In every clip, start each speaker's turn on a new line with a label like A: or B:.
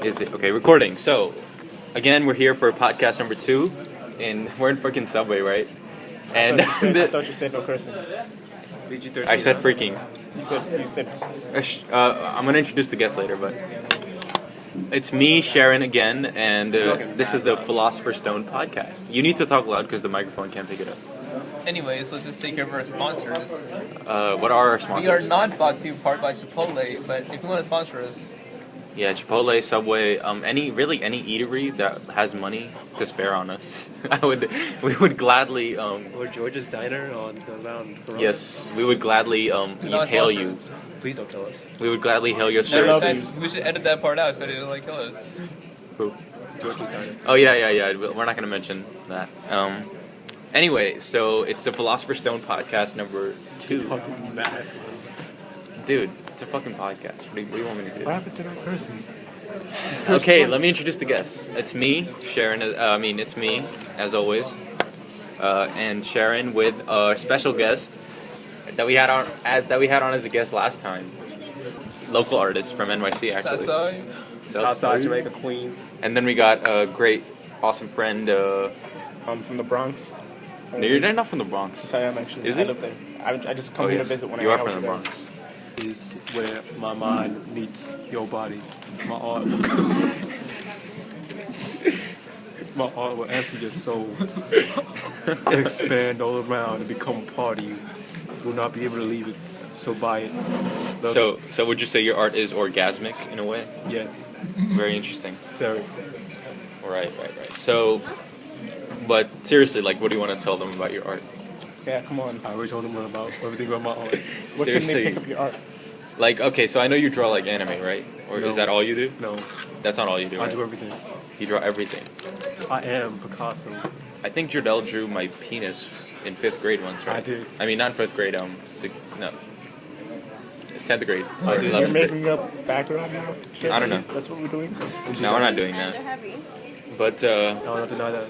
A: Is it? Okay, recording. So, again, we're here for podcast number 2, and we're in freaking Subway, right? And
B: I thought you said no cursing.
A: I said freaking.
B: You said.
A: I'm gonna introduce the guest later, but it's me, Sharon, again, and this is the Philosopher Stoned Podcast. You need to talk loud because the microphone can't pick it up.
C: Anyways, let's just take care of our sponsors.
A: What are our sponsors?
C: We are not brought to you part by Chipotle, but if you want to sponsor us,
A: yeah, Chipotle, Subway, any eatery that has money to spare on us, we would gladly
D: Or George's Diner on around Corona.
A: yes, we would gladly hail you.
D: Please don't tell us.
A: We would gladly hail your
C: never
A: services.
C: said we should edit that part out so they don't like kill us.
A: Who?
D: George's Diner.
A: Oh yeah. We're not gonna mention that. Anyway, so it's the Philosopher Stoned Podcast number 2.
D: Talking bad.
A: Dude, it's a fucking podcast. What do you want me to do?
B: What happened to no cursing?
A: Okay, let me introduce the guests. It's me, Sharon. It's me, as always, and Sharon with a special guest that we had on as a guest last time. Local artist from NYC, actually.
D: Southside Jamaica, Queens.
A: And then we got a great, awesome friend.
B: I'm from the Bronx.
A: No, you're not from the Bronx.
B: Yes, I am actually.
A: Is
B: I
A: it?
B: live there. I just come here to visit when
A: you
B: I
A: are
B: hang out
A: from the
B: with you guys.
A: Bronx.
D: Is where my mind meets your body. My art will enter your soul and expand all around and become a part of you. You will not be able to leave it. So buy it. Love
A: So would you say your art is orgasmic in a way?
D: it. Yes,
A: Very interesting.
D: very.
A: Right. So, but seriously, like, what do you want to tell them about your art?
B: Yeah, come on.
D: I already told them about everything about my art.
B: What can they
A: Seriously.
B: pick up your art?
A: Like, okay, so I know you draw like anime, right? Or
D: No.
A: is that all you do?
D: No,
A: That's not all you do,
D: I
A: right?
D: do everything.
A: You draw everything.
D: I am Picasso.
A: I think Jordell drew my penis in 5th grade once, right?
D: I did.
A: I mean, not in 5th grade. 10th grade. Or
B: You're
A: 11th grade.
B: making up background now?
A: I don't know.
B: That's what we're doing?
A: No, we're not doing that. But
D: I will not deny that.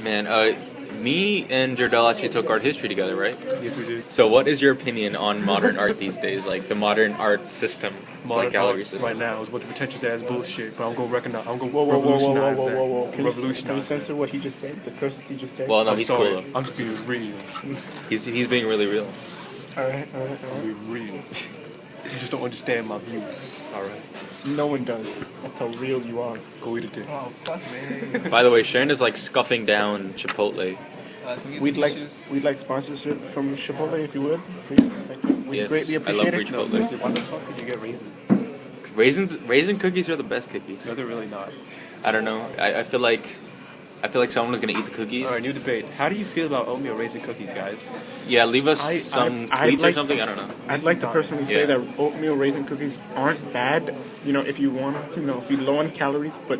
A: man, me and Jordell actually took art history together, right?
D: Yes, we do.
A: So, what is your opinion on modern art these days? Like the modern art system, like gallery
D: art
A: system?
D: right now is what the pretentious ass bullshit. But I'm gonna recognize. I'm gonna
B: Whoa.
D: revolutionize
B: Can
D: that.
B: you
D: Revolutionize.
B: censor what he just said? The curses he just said?
A: Well, no,
D: I'm
A: he's
D: sorry.
A: cool.
D: I'm just being real.
A: He's being really real.
B: Alright.
D: I'm being real. You just don't understand my views. All right.
B: No one does. That's how real you are.
D: Go eat a dick.
C: Oh fuck, man.
A: By the way, Sharon is like scuffing down Chipotle.
C: Can we get
B: We'd
C: some
B: like
C: tissues?
B: sponsorship from Chipotle if you would, please. We'd
A: Yes,
B: greatly
A: I love
B: appreciate
A: free
B: it.
A: Chipotle.
D: Seriously, why the fuck did you get raisins?
A: Raisin cookies are the best cookies.
D: No, they're really not.
A: I don't know. I feel like someone was gonna eat the cookies.
D: All right, new debate. How do you feel about oatmeal raisin cookies, guys?
A: Yeah, leave us
B: I-
A: some
B: I'd
A: tweets or
B: like
A: something.
B: to-
A: I don't know.
B: I'd like to personally say
A: Yeah.
B: that oatmeal raisin cookies aren't bad. You know, if you want to, be low on calories but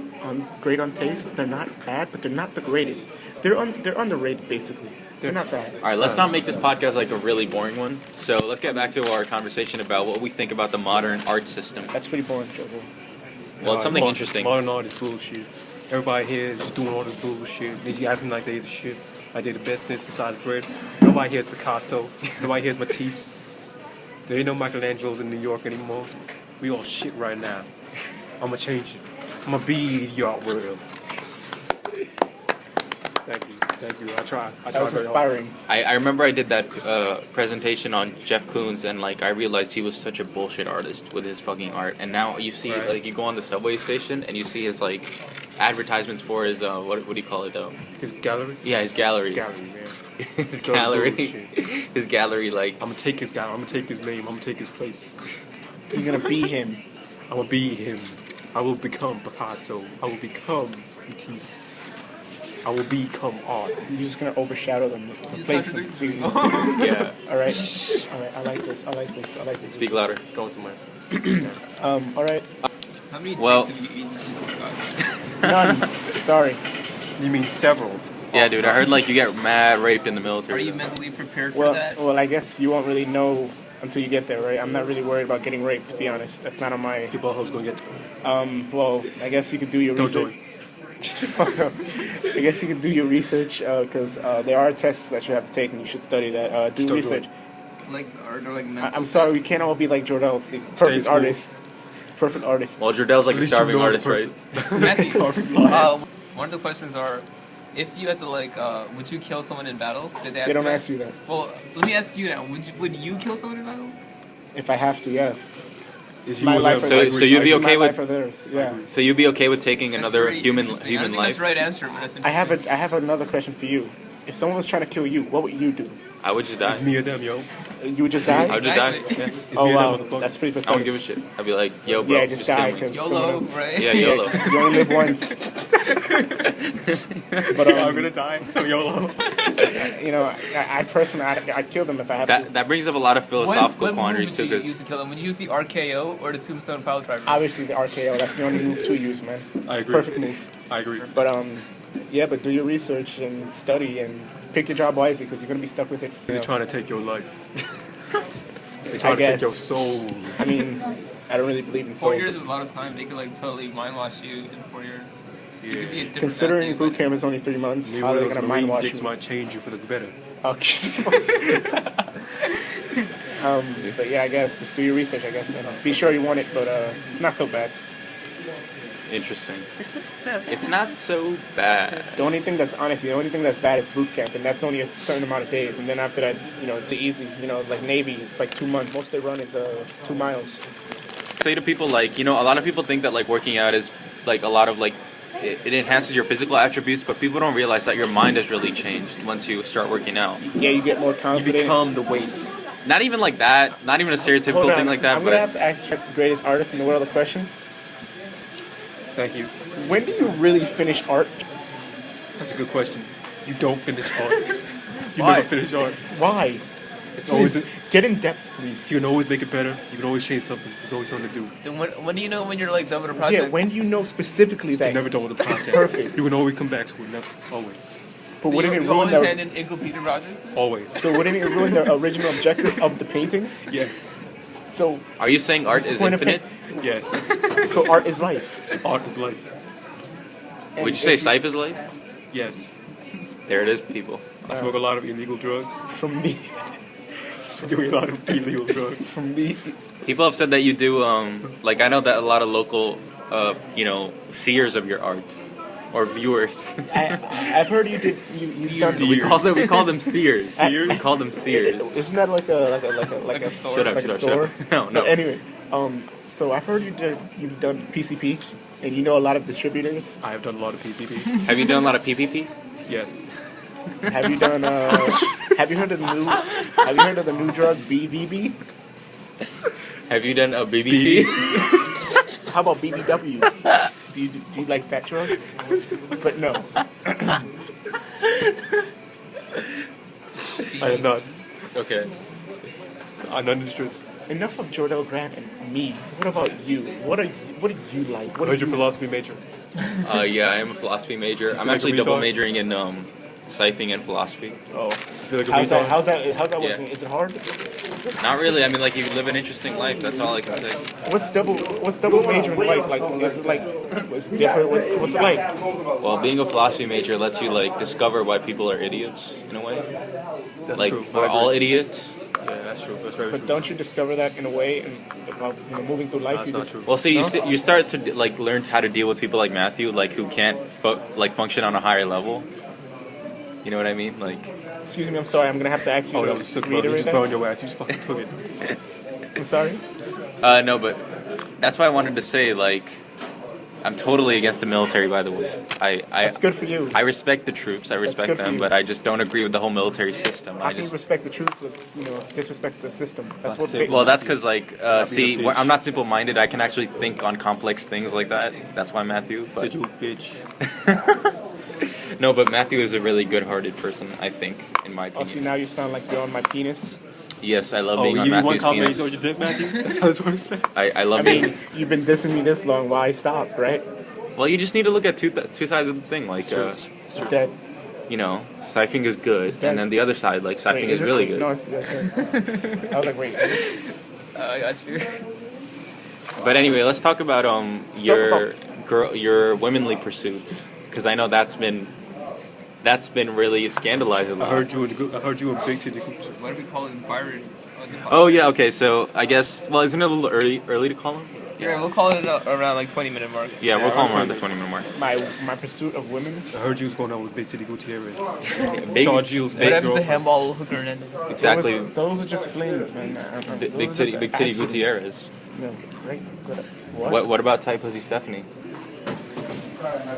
B: great on taste, they're not bad, but they're not the greatest. They're underrated, basically. They're not bad.
A: All right, let's not make this podcast like a really boring one. So let's get back to our conversation about what we think about the modern art system.
B: That's pretty boring, Jojo.
A: Well, it's something interesting.
D: Modern art is bullshit. Everybody here is just doing all this bullshit. They acting like they the shit. Like they the best since sliced bread. Nobody here is Picasso. Nobody here is Matisse. There ain't no Michelangelos in New York anymore. We all shit right now. I'ma change it. I'ma be the art world. Thank you. I try
B: That was
D: very hard.
B: inspiring.
A: I remember I did that presentation on Jeff Koons, and like I realized he was such a bullshit artist with his fucking art. And now you see,
D: Right.
A: like, you go on the subway station and you see his like advertisements for his what do you call it though?
D: His gallery.
A: Yeah, his gallery.
D: Gallery, man.
A: his
D: So
A: gallery.
D: bullshit.
A: His gallery, like.
D: I'm gonna take his gallery. I'm gonna take his name. I'm gonna take his place.
B: You're gonna be him.
D: I'm gonna be him. I will become Picasso. I will become Matisse. I will become art.
B: You're just gonna overshadow them, replace them.
A: Yeah.
B: All right. I like this.
A: Speak louder.
D: Going somewhere.
B: All right.
C: How many
A: Well-
C: dicks have you eaten since you got here?
B: None. Sorry.
D: You mean several?
A: Yeah, dude. I heard like you get mad raped in the
C: Are
A: military.
C: you mentally prepared for
B: Well,
C: that?
B: I guess you won't really know until you get there, right? I'm not really worried about getting raped, to be honest. That's not on my.
D: Your butthole's gonna get.
B: Well, I guess you could do your
D: Don't do
B: research. Just fuck up. I guess you could do your research because there are tests that you have to take, and you should study that. Do
D: Still do
B: research.
C: Like, are there like mental
B: I'm sorry, we can't all be like Jordell, the perfect
D: school.
B: artists. perfect artists.
A: Well, Jordel's like
D: At
A: a
D: least you
A: starving
D: know
A: artist,
D: the
A: right?
C: Matthew,
D: Starving
C: one of the questions are, if you had to would you kill someone in battle? Did they ask
B: They don't
C: you that?
B: ask you that.
C: Well, let me ask you now. Would you kill someone in battle?
B: If I have to, yeah.
D: Is
B: My
D: you
B: life or
A: So-
B: theirs.
A: so you'd be
B: It's
A: okay
B: my
A: with-
B: life or theirs. Yeah.
A: So you'd be okay with taking
C: That's
A: another
C: very
A: human
C: interesting. I don't think
A: life?
C: that's the right answer, but that's
B: I
C: interesting.
B: have another question for you. If someone was trying to kill you, what would you do?
A: I would just
D: It's
A: die.
D: me or them, yo.
B: You would just die?
A: I would just die.
C: Exactly.
A: Yeah.
D: It's
B: Oh
D: me
B: wow,
D: or them, motherfucker.
B: that's pretty
A: I don't
B: pathetic.
A: give a shit. I'd be like, yo, bro,
B: Yeah, just die
A: kill me.
B: because
C: YOLO, right?
A: Yeah, YOLO.
B: you only live once. But
D: I'm gonna die. So YOLO.
B: you know, I personally, I'd kill them if I had to.
A: That brings up a lot of philosophical
C: What
A: quandaries
C: move
A: too,
C: would you
A: because
C: use to kill them? Would you use the RKO or the Tombstone Pile Driver?
B: Obviously, the RKO. That's the only move to use, man. It's
D: I
B: a
D: agree.
B: perfect move.
D: I agree.
B: But yeah, but do your research and study and pick your job wisely because you're gonna be stuck with it.
D: They're trying to take your life. They're trying to
B: guess.
D: take your soul.
B: I mean, I don't really believe in
C: 4
B: soul.
C: years is a lot of time. They could totally mind wash you in 4 years. You could be a different
B: Considering
C: Matthew,
B: boot
C: but-
B: camp is only 3 months,
D: Maybe
B: how are
D: one
B: they
D: of
B: gonna
D: those
B: mind
D: Marine
B: wash
D: dicks
B: you?
D: might change you for the better.
B: But yeah, I guess just do your research. I guess and be sure you want it, but it's not so bad.
A: interesting. It's not so bad.
B: The only thing that's honestly, the only thing that's bad is boot camp, and that's only a certain amount of days. And then after that, it's easy. Like Navy, it's like 2 months. Most they run is 2 miles.
A: Say to people like, a lot of people think that like working out is like a lot of like it enhances your physical attributes, but people don't realize that your mind has really changed once you start working out.
B: Yeah, you get more
D: You
B: confident.
D: become the weights.
A: Not even like that, not even a stereotypical
B: Hold on,
A: thing like that,
B: I'm gonna
A: but
B: have to ask the greatest artist in the world a question.
D: Thank you.
B: When do you really finish art?
D: That's a good question. You don't finish art. You
C: Why?
D: never finish art.
B: Why?
D: It's always.
B: Please, get in depth, please.
D: You can always make it better. You can always change something. There's always something to do.
C: Then when do you know when you're like done with a project?
B: Yeah, when do you know specifically that?
D: You're never done with the project.
B: perfect.
D: You can always come back to it. Never, always.
B: But wouldn't it
C: you
B: ruin
C: always hand
B: the?
C: in incompleted projects?
D: Always.
B: So wouldn't it ruin the original objective of the painting?
D: Yes.
B: So,
A: are you saying art
B: what's the
A: is
B: point of
A: infinite?
D: Yes.
B: so art is life.
D: Art is life.
B: And
A: Would you say
B: if
A: Sife is life?
D: Yes.
A: There it is, people.
D: I smoke a lot of illegal drugs.
B: From me,
D: Doing a lot of illegal drugs.
B: from me.
A: People have said that you do, like I know that a lot of local, seers of your art, or viewers.
B: I've heard you did. You've done.
A: we call them seers.
B: Seers?
A: We call them seers.
B: Isn't that like a
C: store.
A: Shut up,
B: like a
A: shut
B: store?
A: up, shut up. No.
B: But anyway, so I've heard you've done PCP, and you know a lot of distributors.
D: I have done a lot of PCP.
A: Have you done a lot of PPP?
D: Yes.
B: Have you done? Have you heard of the new drug BVB?
A: Have you done a BBC?
B: How about BBWs? Do you like that drug? But no.
D: I am not.
A: Okay.
D: I'm not interested.
B: Enough of Jordell Grant and me. What about you? What do you like? What
D: Where's
B: do
D: your
B: you
D: philosophy major?
A: Yeah, I am a philosophy major. I'm
D: like a
A: actually double
D: retard?
A: majoring in siping and philosophy.
B: Oh,
D: I feel like a
B: how's that?
D: retard.
B: How's that
A: Yeah.
B: working? Is it hard?
A: Not really. I mean, like you live an interesting life. That's all I can say.
B: What's double majoring like? Like, is it like what's different? What's it like?
A: Well, being a philosophy major lets you like discover why people are idiots in a way.
D: That's
A: Like
D: true.
A: we're
D: I
A: all
D: agree.
A: idiots.
D: Yeah, that's true. That's very
B: But
D: true.
B: don't you discover that in a way, and about moving through life,
D: That's
B: you
D: not
B: just
D: true.
A: Well, see, you,
B: No?
A: you start to like learn how to deal with people like Matthew, like who can't function on a higher level. You know what I mean? Like,
B: excuse me. I'm sorry. I'm gonna have to ask you
D: Oh, that
B: to
D: was a sick bro. You
B: reiterate
D: just burned
B: that.
D: your ass. You just fucking took it.
B: I'm sorry.
A: no, but that's why I wanted to say like, I'm totally against the military. By the way,
B: That's good for you.
A: I respect the troops. I respect
B: good for
A: them,
B: you.
A: but I just don't agree with the whole military system.
B: How
A: I
B: can you
A: just
B: respect the truth, but disrespect the system? That's what.
D: simple.
A: well, that's because like, see,
D: a bitch.
A: I'm not simple-minded. I can actually think on complex things like that. That's why Matthew. But
D: Said you bitch.
A: no, but Matthew is a really good-hearted person. I think, in my
B: Oh, see,
A: opinion.
B: now you sound like you're on my penis.
A: Yes, I love
D: Oh,
A: being
D: you
A: on
D: give me one
A: Matthew's
D: compliment,
A: penis.
D: you your dick, Matthew? That's how this one says.
A: I love
B: I
A: being.
B: mean, you've been dissing me this long. Why stop, right?
A: Well, you just need to look at two sides of the thing. Like,
B: It's dead.
A: siping is good,
B: that-
A: and then the other side, like, siping
B: Wait,
A: is
B: it
A: really
B: clean?
A: good.
B: No, it's dead. I was like, wait.
C: I got you.
A: But anyway, let's talk about
B: talk
A: your womanly pursuits, because I know that's been really scandalized a
D: I
A: lot.
D: heard you a big titty hoops.
C: What do we call it? Byron?
A: Oh yeah, okay. So I guess isn't it a little early to call them?
C: Yeah, we'll call it around like 20-minute mark.
A: Yeah, we'll call them around the 20-minute mark.
B: My pursuit of women.
D: I heard you was going out with Big Titty Gutierrez.
A: Big,
D: Shaw Jules,
C: What happened to
D: ex-girlfriend.
C: handball Hooker Hernandez?
A: exactly.
B: Those are just flings, man.
A: Big titty Gutierrez.
B: No, right?
A: What about tight pussy Stephanie?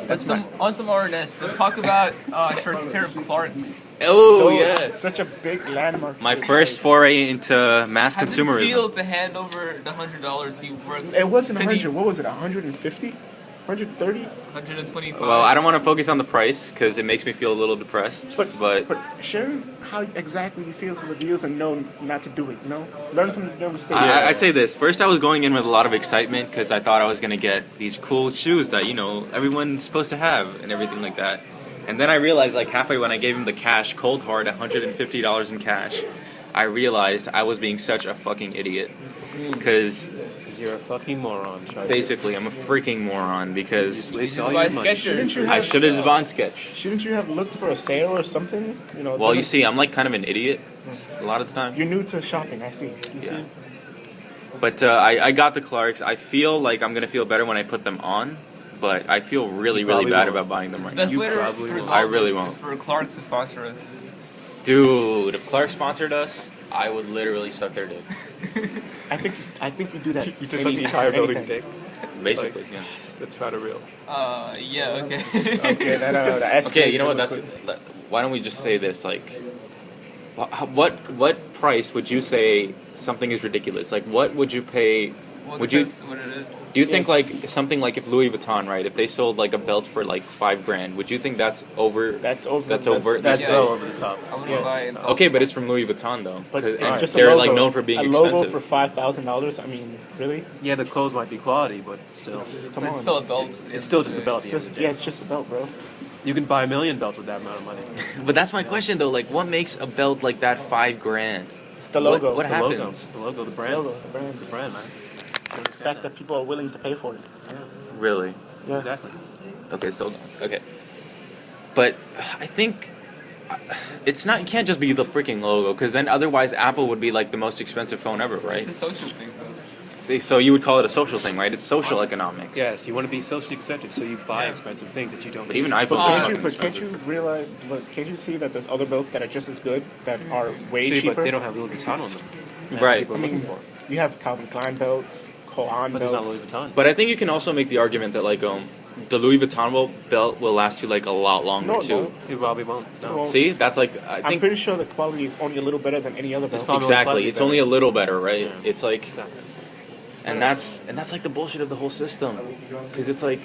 C: On some RNS, let's talk about first pair of Clarks.
A: Oh
B: Those-
A: yes.
B: Such a big landmark.
A: My first foray into mass
C: How did you
A: consumerism.
C: feel to hand over the $100 you worked?
B: It wasn't 100. What was it? 150? 130?
C: 125.
A: Well, I don't want to focus on the price because it makes me feel a little depressed. But
B: share how exactly you feel to the views and know not to do it. You know, learn from your mistakes.
A: I'd say this. First, I was going in with a lot of excitement because I thought I was going to get these cool shoes that, everyone's supposed to have and everything like that. And then I realized, like, halfway when I gave him the cash, cold hard, $150 in cash, I realized I was being such a fucking idiot. Because
D: You're a fucking moron, Charlie.
A: basically, I'm a freaking moron because
C: You just buy Skechers.
A: I should have just bought Sketch.
B: Shouldn't you have looked for a sale or something?
A: Well, you see, I'm like kind of an idiot a lot of the time.
B: You're new to shopping. I see. You
A: Yeah.
B: see?
A: But I got the Clarks. I feel like I'm going to feel better when I put them on. But I feel really, really
D: probably
A: bad
D: won't.
A: about buying them right
C: The
A: now.
C: best way to
D: probably won't.
C: resolve
A: I really
C: this
A: won't.
C: is for Clarks to sponsor us.
A: Dude, if Clark sponsored us, I would literally suck their dick.
B: I think you do that.
D: You just let the entire building's
B: anytime.
D: dick.
A: Basically, yeah.
D: That's kind of real.
C: Yeah, okay.
B: Okay, that
A: Okay, you know what? Why don't we just say this? Like, what price would you say something is ridiculous? Like, what would you pay?
C: Well,
A: Would you?
C: depends what it is.
A: Do you think like something like if Louis Vuitton, right? If they sold like a belt for like $5,000, would you think that's over?
B: That's over.
A: That's over.
B: That's
C: Yes.
D: So over the top.
C: I want to
B: Yes.
C: buy it.
A: Okay, but it's from Louis Vuitton though.
B: But
A: 'Cause
B: it's just
A: they're
B: a logo.
A: like known for being
B: a
A: expensive.
B: logo for $5,000. I mean, really?
D: Yeah, the clothes might be quality, but still.
B: Come
C: It's
B: on.
C: still a belt.
D: It's still just a belt.
B: It's just, yeah, it's just a belt, bro.
D: You can buy 1,000,000 belts with that amount of money.
A: But that's my question though. Like, what makes a belt like that $5,000?
B: It's the logo.
A: What
D: The
A: happens?
D: logo. The logo, the brand.
B: logo, the brand.
D: The brand, man.
B: The fact that people are willing to pay for it.
A: Really?
B: Yeah.
D: Exactly.
A: Okay, so okay. But I think it's not. It can't just be the freaking logo, because then otherwise Apple would be like the most expensive phone ever, right?
C: It's a social thing, though.
A: See, so you would call it a social thing, right? It's social economics.
D: Yes, you want to be socially accepted, so you buy expensive things that you don't
A: But
D: need.
A: even iPhones
B: But
A: are
B: can't
A: fucking
B: you? But can't
A: expensive.
B: you realize? But can't you see that there's other belts that are just as good that are way
D: See,
B: cheaper?
D: but they don't have Louis Vuitton on them. That's
A: Right.
D: what people are
B: I mean,
D: looking for.
B: you have Calvin Klein belts, Kohan
D: But there's not Louis
B: belts.
D: Vuitton.
A: But I think you can also make the argument that like the Louis Vuitton belt will last you like a lot longer
B: No,
A: too.
B: no.
D: You probably won't. No.
B: Well,
A: See, that's like I
B: I'm
A: think
B: pretty sure the quality is only a little better than any other belt.
D: probably
A: exactly.
D: slightly
A: It's only a
D: better.
A: little better, right?
D: Yeah.
A: It's like,
D: Exactly.
A: and that's like the bullshit of the whole system, because it's like,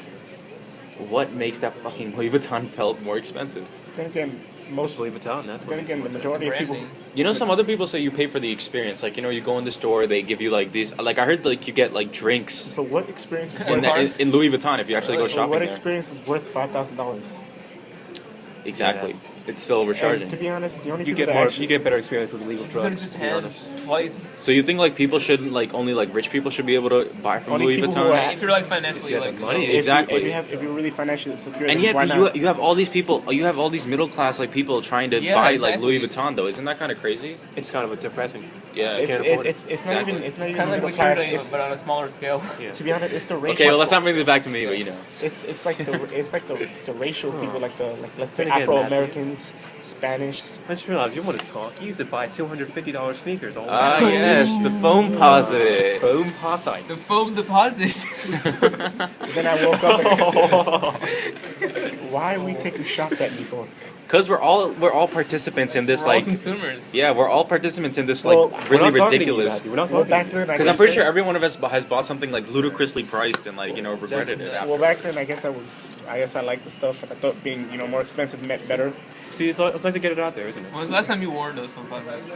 A: what makes that fucking Louis Vuitton belt more expensive?
B: Then again,
D: Most Louis Vuitton, that's what
B: then again, the majority of people.
C: Branding.
A: You know, some other people say you pay for the experience. Like, you go in the store, they give you like these. Like, I heard like you get like drinks
B: But what experience is
A: in,
B: worth?
C: Cards?
A: in Louis Vuitton if you actually go
C: What
A: shopping
B: What
A: there.
B: experience is worth $5,000?
A: Exactly. It's still
B: And
A: overcharging.
B: to be honest, the only
D: You
B: people
D: get
B: that
D: more.
B: actually
D: You get better experience with illegal
C: You could have
D: drugs.
C: just
D: To be
C: hand
D: honest.
C: twice.
A: So you think like people shouldn't like only like rich people should be able to buy from
B: Only
A: Louis
B: people who
A: Vuitton?
B: are-
C: If you're like financially
D: If you have
C: like
D: the money,
C: low.
A: Exactly.
B: If you're really financially secure,
A: And
B: then
A: yet
B: why not?
A: you have all these people. You have all these middle class like people trying to
C: Yeah,
A: buy like
C: exactly.
A: Louis Vuitton though. Isn't that kind of crazy?
D: It's kind of a depressing.
A: Yeah.
B: It's,
D: can't afford it.
B: it's not
A: Exactly.
B: even it's not
C: It's
B: even
C: kind of like
B: middle
C: what
B: class.
C: you're doing,
B: It's,
C: but on a smaller scale.
D: Yeah.
B: to be honest, it's the racial.
A: Okay, well let's not bring this back to me, but
B: It's like the racial people, like let's say
D: Then again,
B: Afro Americans, Spanish.
D: I just realized you want to talk. You used to buy $250 sneakers all the
A: Ah
D: time.
A: yes, the foam posit.
D: Boom
C: The
D: Posites.
C: foam deposit.
B: Then I woke up and why are we taking shots at me for?
A: Because we're all participants in this
C: We're all
A: like
C: consumers.
A: yeah, we're all participants in this like
B: Well,
D: We're
A: really
D: not talking to you,
A: ridiculous.
D: Matthew. We're not
B: Well,
D: talking
B: back
D: to you.
B: then, I
A: Because I'm
B: guess
A: pretty
B: I-
A: sure every one of us has bought something like ludicrously priced and like regretted it after.
B: Well, back then, I guess I liked the stuff, and I thought being more expensive meant better.
D: See, it's nice to get it out there, isn't it?
C: When was the last time you wore those for 5 minutes?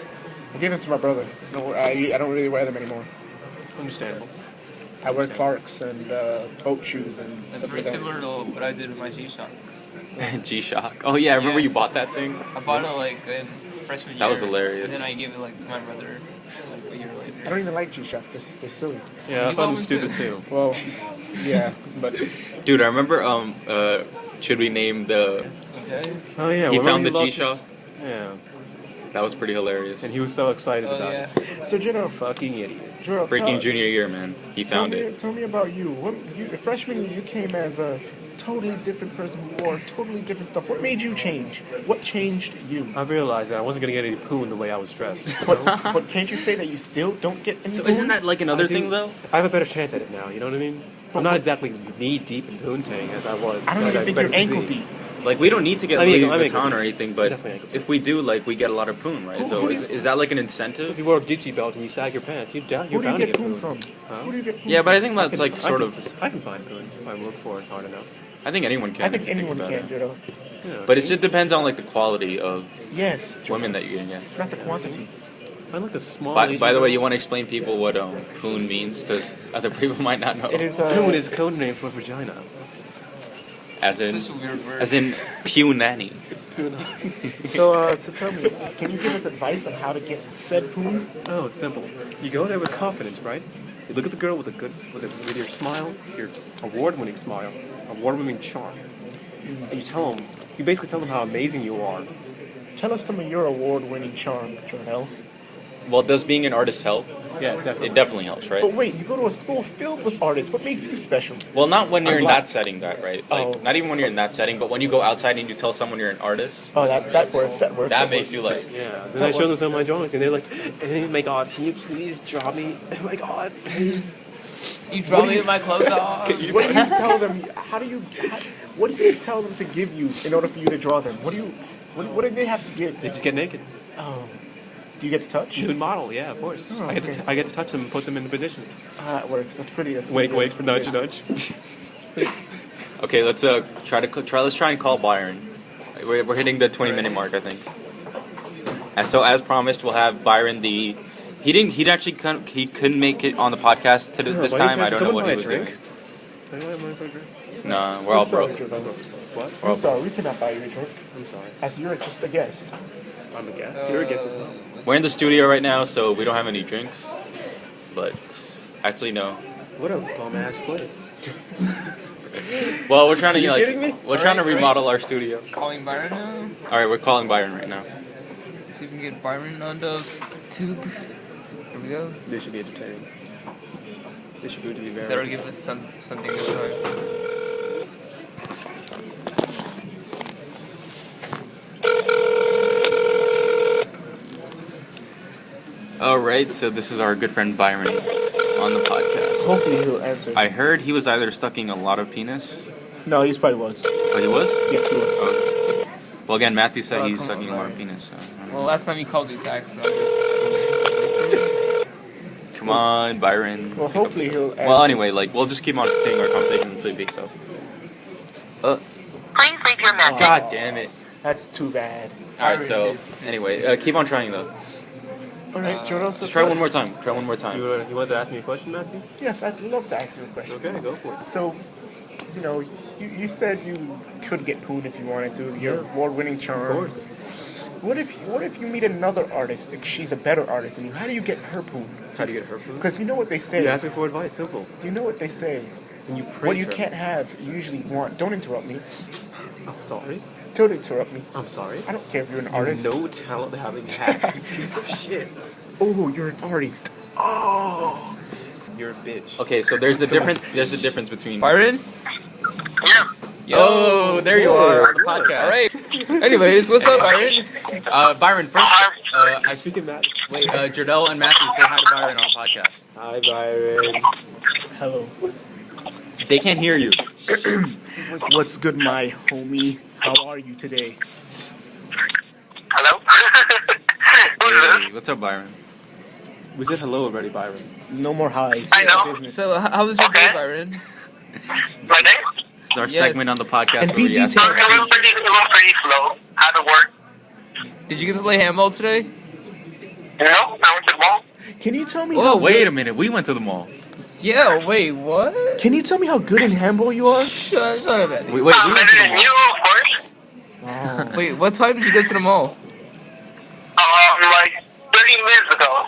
B: I gave them to my brother. No, I don't really wear them anymore.
D: Understandable.
B: I wear Clarks and boat shoes and
C: That's
B: stuff
C: very
B: like that.
C: similar to what I did with my G-Shock.
A: G-Shock. Oh yeah, I remember
C: Yeah.
A: you bought that thing.
C: I bought it like in freshman year.
A: That was hilarious.
C: And then I gave it like to my brother like a year
B: I
C: later.
B: don't even like G-Shocks. They're silly.
D: Yeah, I
C: You
D: found
C: bought
D: them
C: one
D: stupid
C: too.
D: too.
B: Well, yeah, but
A: Dude, I remember should we name the
C: Okay.
D: Oh yeah,
A: he
D: remember
A: found the
D: lost his-
A: G-Shock?
D: Yeah,
A: that was pretty hilarious.
D: and he was so excited
C: Oh
D: about
C: yeah.
D: it.
B: so Gino,
D: Fucking idiot.
B: Joel,
A: freaking junior year, man. He found it.
B: Tell me about you. The freshman year, you came as a totally different person who wore totally different stuff. What made you change? What changed you?
D: I realized that I wasn't gonna get any poo in the way I was dressed.
B: But can't you say that you still don't get any?
A: So
B: poon?
A: isn't that like another thing though?
D: I have a better chance at it now. You know what I mean? I'm not exactly knee deep in poontang as I was.
B: I don't
D: as
B: even think you're
D: expected to
B: ankle
D: be.
B: deep.
A: Like we don't need to get
D: I mean,
A: Louis
D: I mean,
A: Vuitton or anything, but
D: definitely ankle
A: if we do, like we get a lot of poon, right? So is that like an incentive?
D: If you wear a Gucci belt and you sag your pants, you're
B: Who do
D: bound
B: you
D: to
B: get
D: get
B: poon
D: poon.
B: from?
D: Huh?
B: Who do you get poon
A: Yeah, but I
B: from?
A: think that's like sort of.
D: I can find poon if I look for it hard enough.
A: I think anyone can.
B: I think
A: if you
B: anyone
A: about
B: can,
A: it.
B: you know.
D: Yeah,
A: But it
D: see?
A: just depends on like the quality of
B: Yes,
A: women that you're getting. Yeah.
B: it's not the quantity.
D: I like a small.
A: By
D: Asian
A: the way,
D: girl.
A: you want to explain people what poon means because other people might not know.
B: It is
D: Poon is code name for vagina.
A: As in,
C: Such a weird word.
A: as in punani.
B: So tell me, can you give us advice on how to get said poon?
D: Oh, it's simple. You go there with confidence, right? You look at the girl with with your smile, your award-winning smile, award-winning charm, and you basically tell them how amazing you are.
B: Tell us some of your award-winning charm, Jornell.
A: Well, does being an artist help?
D: Yes, definitely.
A: It definitely helps, right?
B: But wait, you go to a school filled with artists. What makes you special?
A: Well, not when you're
B: I'm
A: in
B: black.
A: that setting, right? Like,
B: Oh.
A: not even when you're in that setting, but when you go outside and you tell someone you're an artist,
B: Oh, that works. That works.
A: that makes you like,
D: Yeah. Then I show them some of my drawings, and they're like, "Oh my God, can you please draw me? Oh my God, please."
C: You draw me with my clothes off.
B: What do you tell them? What do you tell them to give you in order for you to draw them? What do they have to give?
D: They just get naked.
B: Oh, do you get to touch?
D: Nude model, yeah, of course.
B: Oh,
D: I get
B: okay.
D: I get to touch them and put them in the position.
B: That works. That's pretty.
D: Wake,
B: pretty
D: wake,
B: good.
D: nudge, nudge.
A: okay, let's try and call Byron. We're hitting the 20-minute mark, I think. And so, as promised, we'll have Byron. He couldn't make it on the podcast this time. I don't know what he was doing. No, we're all broke.
D: What?
A: We're all
B: I'm sorry, we cannot buy you a drink.
D: I'm sorry.
B: As you're just a guest.
D: I'm a guest. You're a guest as well.
A: We're in the studio right now, so we don't have any drinks. But actually, no.
D: What a bum ass place.
A: Well, we're trying to
D: Are you kidding me?
A: we're trying to
C: Alright,
A: remodel our studio.
C: Calling Byron now.
A: All right, we're calling Byron right now.
C: See if we can get Byron on the tube. Here we go.
D: This should be entertaining. This should be to be very.
C: That'll give us something this time.
A: All right, so this is our good friend Byron on the podcast.
B: Hopefully he'll answer.
A: I heard he was either sucking a lot of penis.
B: No, he probably was.
A: Oh, he was?
B: Yes, he was.
A: Okay. Well, again, Matthew said he's sucking a lot of penis. So, I don't know.
C: Well, last time he called his ex, so I guess.
A: Come on, Byron.
B: Well, hopefully he'll answer.
A: Well, anyway, like we'll just keep on continuing our conversation until he picks up.
E: Please leave your message.
A: God damn it!
B: That's too bad.
A: All right, so anyway, keep on trying though.
B: All right, Jornell. So
A: Just try one more time. Try one more time.
D: You want to ask me a question, Matthew?
B: Yes, I'd love to ask you a question.
D: Okay, go for it.
B: So, you said you could get poon if you wanted to. Your award-winning charm.
D: Of course.
B: What if you meet another artist? Like she's a better artist than you. How do you get her poon?
D: How do you get her food?
B: Because you know what they say.
D: You ask her for advice. Simple.
B: You know what they say.
D: And you praise
B: What you
D: her.
B: can't have, you usually want. Don't interrupt me.
D: I'm sorry.
B: Don't interrupt me.
D: I'm sorry.
B: I don't care if you're an artist.
D: No talent having hack. You piece of shit.
B: Oh, you're an artist. Oh.
D: You're a bitch.
A: Okay, so there's the difference. There's the difference between.
C: Byron?
E: Yeah.
A: Oh, there you are on the podcast.
C: All right. Anyways, what's up, Byron?
A: Byron, first, I speak.
D: Speaking of that,
A: Wait, Jardel and Matthew, say hi to Byron on the podcast.
D: hi Byron.
B: Hello.
A: They can't hear you.
B: What's good, my homie? How are you today?
E: Hello? Who's
A: Hey, what's up, Byron?
D: We said hello already, Byron.
B: No more highs.
E: I know.
B: Business.
C: So, how was your day,
E: Okay.
C: Byron?
E: this? My name?
A: This is our
C: Yes.
A: segment on the podcast
B: And
A: where
B: be
A: we ask.
B: detailed.
E: It went pretty slow. How to work?
C: Did you get to play handball today?
E: No, I went to the mall.
B: Can you tell me?
C: Whoa,
B: How,
A: Wait a minute, we went to the mall.
C: Yeah, wait, what?
B: can you tell me how good in handball you are?
C: Shut up, Eddie.
A: We went
E: Better
A: to the
E: than
A: mall.
E: you, of course.
B: Wow.
C: Wait, what time did you get to the mall?
E: Like 30 minutes ago.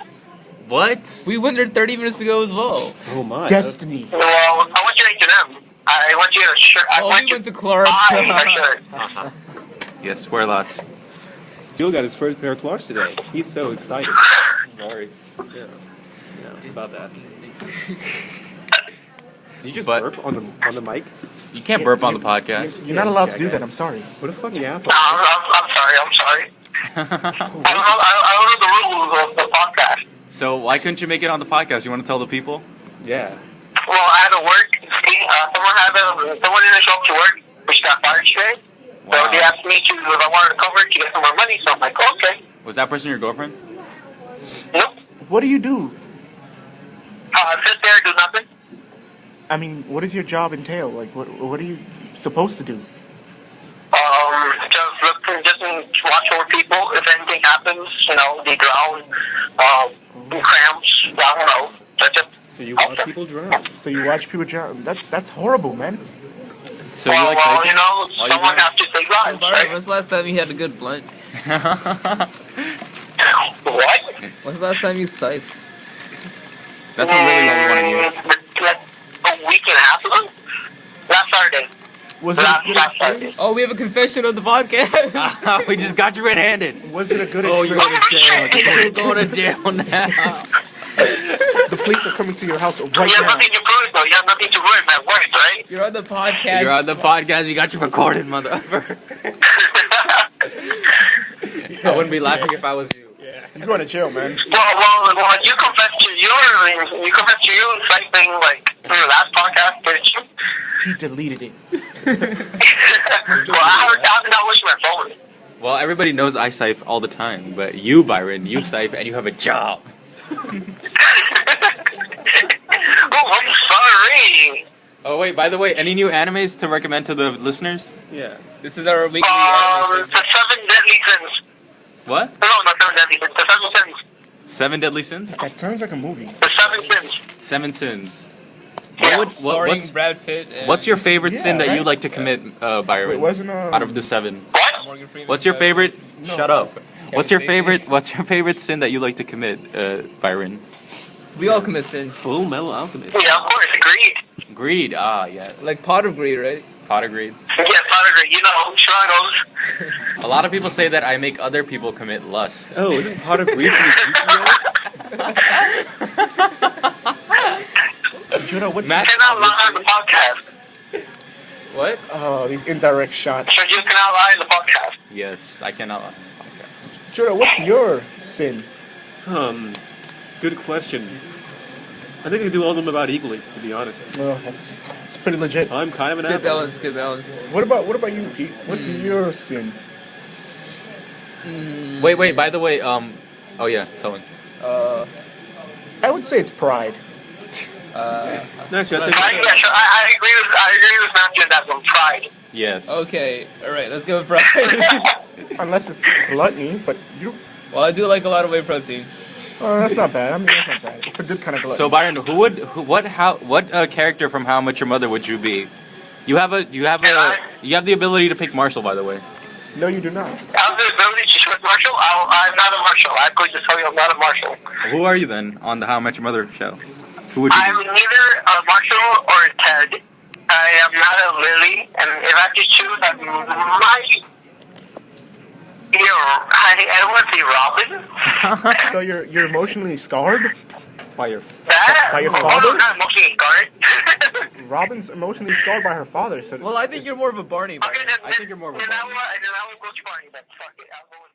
A: What?
C: We went there 30 minutes ago as well.
D: Oh my.
B: Destiny.
E: Well, I went to H&M. I went to a shirt. I
C: Oh,
E: went
C: we went
E: to
C: to Clark's.
E: buy a shirt.
A: Yes, swear lots.
D: Jill got his first pair of Clarks today. He's so excited.
A: Sorry.
D: Yeah. about that. Did you just
A: But-
D: burp on the mic?
A: You can't burp on the podcast.
B: You're not allowed to do that. I'm sorry.
D: What a fucking asshole.
E: No, I'm sorry. I don't know the rules of the podcast.
A: So why couldn't you make it on the podcast? You want to tell the people?
D: Yeah.
E: Well, I had to work. See, someone didn't show up to work, which got fired today. So
A: Wow.
E: they asked me if I wanted to cover it to get some more money. So I'm like, okay.
A: Was that person your girlfriend?
E: Nope.
B: What do you do?
E: Sit there, do nothing.
B: I mean, what does your job entail? Like, what are you supposed to do?
E: Just watch over people. If anything happens, they drown, cramps. I don't know. That's it.
D: So you watch people drown.
B: So you watch people drown. That's horrible, man.
A: So you like typing? While you
E: someone
A: drown?
E: has to save lives,
C: Byron,
E: right?
C: when's the last time you had a good blunt?
E: What?
C: When's the last time you siped?
A: That's what really what we want to hear.
E: Like a week and a half ago? Last Saturday.
B: Was it a good experience?
C: Oh, we have a confession on the podcast.
A: We just got you red-handed.
B: Was it a good
A: Oh, you're
B: experience?
A: going to jail. You're going to jail now.
B: The police are coming to your house right
E: You have
B: now.
E: nothing to prove, though. You have nothing to ruin that works, right?
C: You're on the podcast.
A: You're on the podcast. We got you recorded, motherfucker. I wouldn't be laughing if I was you.
B: You're going to jail, man.
E: Well, you confessed to you citing, like, in your last podcast, didn't you?
B: He deleted it.
E: Well, I haven't downloaded my phone.
A: Well, everybody knows I sipe all the time, but you, Byron, you sipe and you have a job.
E: Oh, I'm sorry.
A: Oh, wait, by the way, any new animes to recommend to the listeners?
D: Yeah.
C: This is our weekly anime
E: The 7 Deadly Sins.
A: What?
E: No, not 7 Deadly Sins. The 7 Sins.
A: 7 Deadly Sins?
B: That sounds like a movie.
E: The 7 Sins.
A: 7 Sins.
E: Yeah.
C: starring Brad Pitt and
A: What's your favorite sin
B: Yeah,
A: that you
B: right?
A: like to commit, Byron?
B: Wait, wasn't
A: Out of the 7.
E: What?
C: Morgan Freeman?
A: What's your favorite? Shut up. What's your
C: Spacey.
A: favorite sin that you like to commit, Byron?
C: We all commit sins.
D: Full Metal Alchemist.
E: Yeah, of course. Greed.
A: Greed. Ah, yeah.
C: Like pot of greed, right?
A: Pot of greed.
E: Yeah, not greed. Struggles.
A: A lot of people say that I make other people commit lust.
D: Oh, isn't part of grief from the
B: Judah, what's
A: Matt-
E: Cannot lie on the podcast.
A: What?
B: Oh, these indirect shots.
E: So you cannot lie on the podcast.
A: Yes, I cannot.
B: Judah, what's your sin?
D: Good question. I think I do all of them about equally, to be honest.
B: Oh, that's pretty legit.
D: I'm kind of an
C: Good
D: asshole.
C: balance, good balance.
B: What about you, Pete? What's your sin?
A: Wait. By the way, oh yeah, tell me.
B: I would say it's pride.
D: Actually,
E: Yeah, sure. I agree with Matthew on that one. Pride.
A: Yes.
C: Okay, alright, let's go with pride.
B: Unless it's gluttony, but you.
C: Well, I do like a lot of whey protein.
B: Oh, that's not bad. I mean, that's not bad. It's a good kind of gluttony.
A: So Byron, what character from How I Met Your Mother would you be? You have the ability to pick Marshall, by the way.
B: No, you do not.
E: I have the ability to shoot Marshall. I'm not a Marshall. I could just tell you I'm not a Marshall.
A: Who are you then on the How I Met Your Mother show? Who would you
E: I'm
A: be?
E: neither a Marshall or a Ted. I am not a Lily. And if I could choose, I might... I don't want to say Robin.
B: So you're emotionally scarred?
D: by your
E: That?
B: By your
E: Oh,
B: father?
E: no, not emotionally scarred.
B: Robin's emotionally scarred by her father. So
C: Well, I think you're more of a Barney.
E: Okay, then,
A: I think you're more of a
E: then
A: Barney.
E: I will go to Barney then. Fuck it. I'll go with